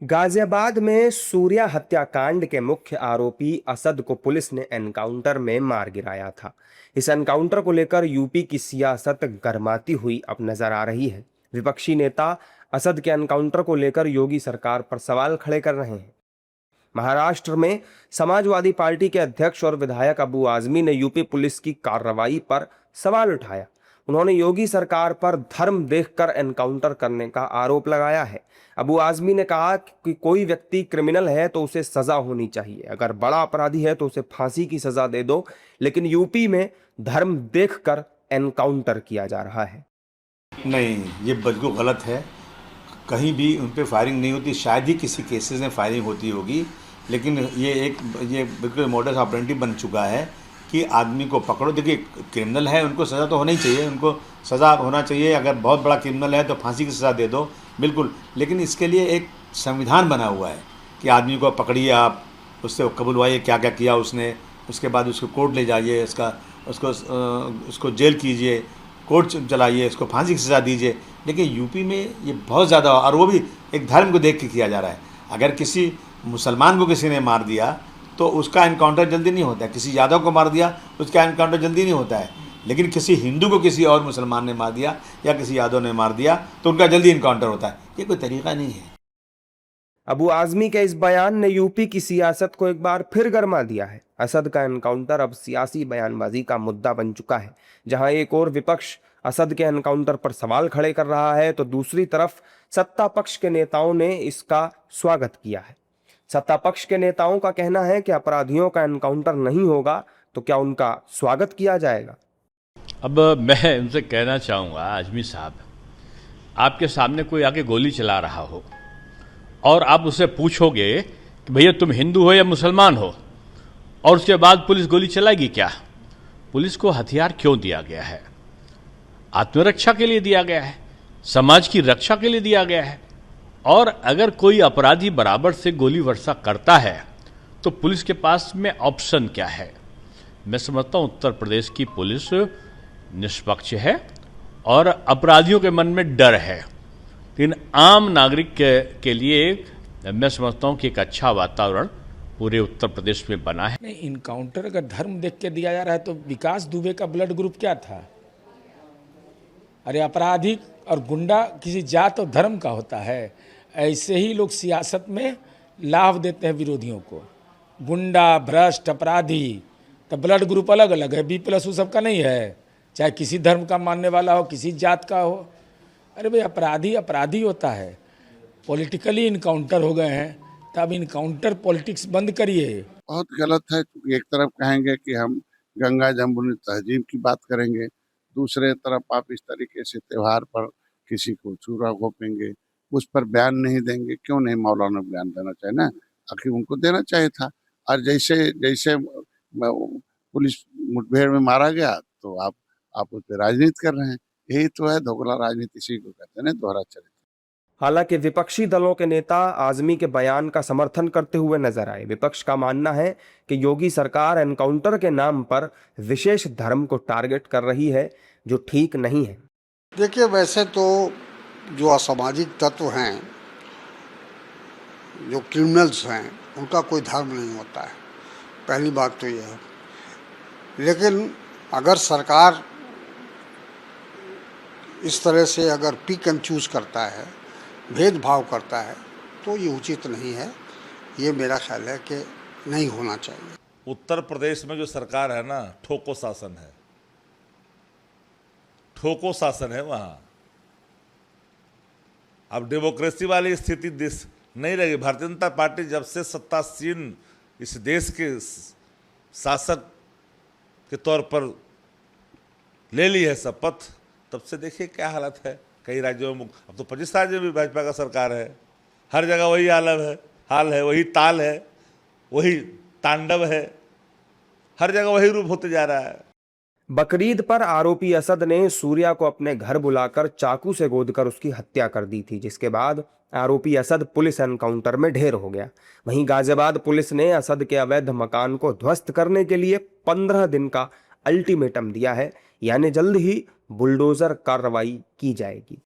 गाजियाबाद में सूर्या हत्याकांड के मुख्य आरोपी असद को पुलिस ने एनकाउंटर में मार गिराया था। इस एनकाउंटर को लेकर यूपी की सियासत गर्माती हुई अब नजर आ रही है। विपक्षी नेता असद के एनकाउंटर को लेकर योगी सरकार पर सवाल खड़े कर रहे हैं। महाराष्ट्र में समाजवादी पार्टी के अध्यक्ष और विधायक अबू आजमी ने यूपी पुलिस की कार्रवाई पर सवाल उठाया। उन्होंने योगी सरकार पर धर्म देखकर एनकाउंटर करने का आरोप लगाया है। अबू आजमी ने कहा कि कोई व्यक्ति क्रिमिनल है तो उसे सजा होनी चाहिए, अगर बड़ा अपराधी है तो उसे फांसी की सजा दे दो, लेकिन यूपी में धर्म देखकर एनकाउंटर किया जा रहा है। नहीं, ये बिल्कुल गलत है। कहीं भी उन पे फायरिंग नहीं होती, शायद ही किसी केसेस में फायरिंग होती होगी, लेकिन ये बिल्कुल मॉडस ऑपरेंडी बन चुका है कि आदमी को पकड़ो। देखिए, क्रिमिनल है, उनको सज़ा तो होनी चाहिए, उनको सज़ा होना चाहिए। अगर बहुत बड़ा क्रिमिनल है तो फांसी की सज़ा दे दो, बिल्कुल। लेकिन इसके लिए एक संविधान बना हुआ है कि आदमी को पकड़िए, आप उससे कबूलवाइए क्या क्या किया उसने, उसके बाद उसको कोर्ट ले जाइए, उसको जेल कीजिए, कोर्ट चलाइए, उसको फांसी की सज़ा दीजिए। लेकिन यूपी में ये बहुत ज़्यादा, और वो भी एक धर्म को देख के किया जा रहा है। अगर किसी मुसलमान को किसी ने मार दिया तो उसका एनकाउंटर जल्दी नहीं होता है, किसी यादव को मार दिया उसका एनकाउंटर जल्दी नहीं होता है, लेकिन किसी हिंदू को किसी और मुसलमान ने मार दिया या किसी यादव ने मार दिया तो उनका जल्दी एनकाउंटर होता है। ये कोई तरीका नहीं है। अबू आजमी के इस बयान ने यूपी की सियासत को एक बार फिर गरमा दिया है। असद का एनकाउंटर अब सियासी बयानबाजी का मुद्दा बन चुका है। जहां एक और विपक्ष असद के एनकाउंटर पर सवाल खड़े कर रहा है तो दूसरी तरफ सत्ता पक्ष के नेताओं ने इसका स्वागत किया है। सत्ता पक्ष के नेताओं का कहना है कि अपराधियों का एनकाउंटर नहीं होगा तो क्या उनका स्वागत किया जाएगा? अब मैं उनसे कहना चाहूँगा, आजमी साहब, आपके सामने कोई आके गोली चला रहा हो और आप उससे पूछोगे कि भैया तुम हिंदू हो या मुसलमान हो, और उसके बाद पुलिस गोली चलाएगी क्या? पुलिस को हथियार क्यों दिया गया है? आत्मरक्षा के लिए दिया गया है, समाज की रक्षा के लिए दिया गया है। और अगर कोई अपराधी बराबर से गोली वर्षा करता है तो पुलिस के पास में ऑप्शन क्या है? मैं समझता हूँ उत्तर प्रदेश की पुलिस निष्पक्ष है और अपराधियों के मन में डर है, लेकिन आम नागरिक के लिए मैं समझता हूँ कि एक अच्छा वातावरण पूरे उत्तर प्रदेश में बना है। नहीं, इनकाउंटर अगर धर्म देख के दिया जा रहा है तो विकास दुबे का ब्लड ग्रुप क्या था? अरे अपराधी और गुंडा किसी जात और धर्म का होता है। ऐसे ही लोग सियासत में लाभ देते हैं विरोधियों को। गुंडा, भ्रष्ट, अपराधी, तो ब्लड ग्रुप अलग अलग है, B+ वो सबका नहीं है, चाहे किसी धर्म का मानने वाला हो, किसी जात का हो। अरे भाई, अपराधी अपराधी होता है। पॉलिटिकली इनकाउंटर हो गए हैं, तब इनकाउंटर पॉलिटिक्स बंद करिए। बहुत गलत है, क्योंकि एक तरफ कहेंगे कि हम गंगा जमुनी तहजीब की बात करेंगे, दूसरे तरफ आप इस तरीके से त्योहार पर किसी को छुरा घोंपेंगे, उस पर बयान नहीं देंगे। क्यों नहीं मौलाना बयान देना चाहिए ना? आखिर उनको देना चाहिए था। और जैसे जैसे पुलिस मुठभेड़ में मारा गया तो आप उस पर राजनीति कर रहे हैं। यही तो है दोगला राजनीति, इसी को कहते हैं ना, दोहरा चरित्र। हालांकि विपक्षी दलों के नेता आजमी के बयान का समर्थन करते हुए नजर आए। विपक्ष का मानना है कि योगी सरकार एनकाउंटर के नाम पर विशेष धर्म को टारगेट कर रही है, जो ठीक नहीं है। देखिए, वैसे तो जो असामाजिक तत्व हैं, जो क्रिमिनल्स हैं, उनका कोई धर्म नहीं होता है, पहली बात तो यह है। लेकिन अगर सरकार इस तरह से अगर पिक एंड चूज करता है, भेदभाव करता है, तो ये उचित नहीं है। ये मेरा ख्याल है कि नहीं होना चाहिए। उत्तर प्रदेश में जो सरकार है ना, ठोको शासन है, ठोको शासन है वहाँ। अब डेमोक्रेसी वाली स्थिति नहीं रही। भारतीय जनता पार्टी जब से सत्तासीन इस देश के शासक के तौर पर ले ली है शपथ, तब से देखिए क्या हालत है कई राज्यों में। अब तो 25 राज्यों में भाजपा का सरकार है, हर जगह वही हाल है, वही ताल है, वही तांडव है, हर जगह वही रूप होते जा रहा है। बकरीद पर आरोपी असद ने सूर्या को अपने घर बुलाकर चाकू से गोदकर उसकी हत्या कर दी थी, जिसके बाद आरोपी असद पुलिस एनकाउंटर में ढेर हो गया। वहीं गाजियाबाद पुलिस ने असद के अवैध मकान को ध्वस्त करने के लिए 15 दिन का अल्टीमेटम दिया है, यानी जल्द ही बुलडोजर कार्रवाई की जाएगी।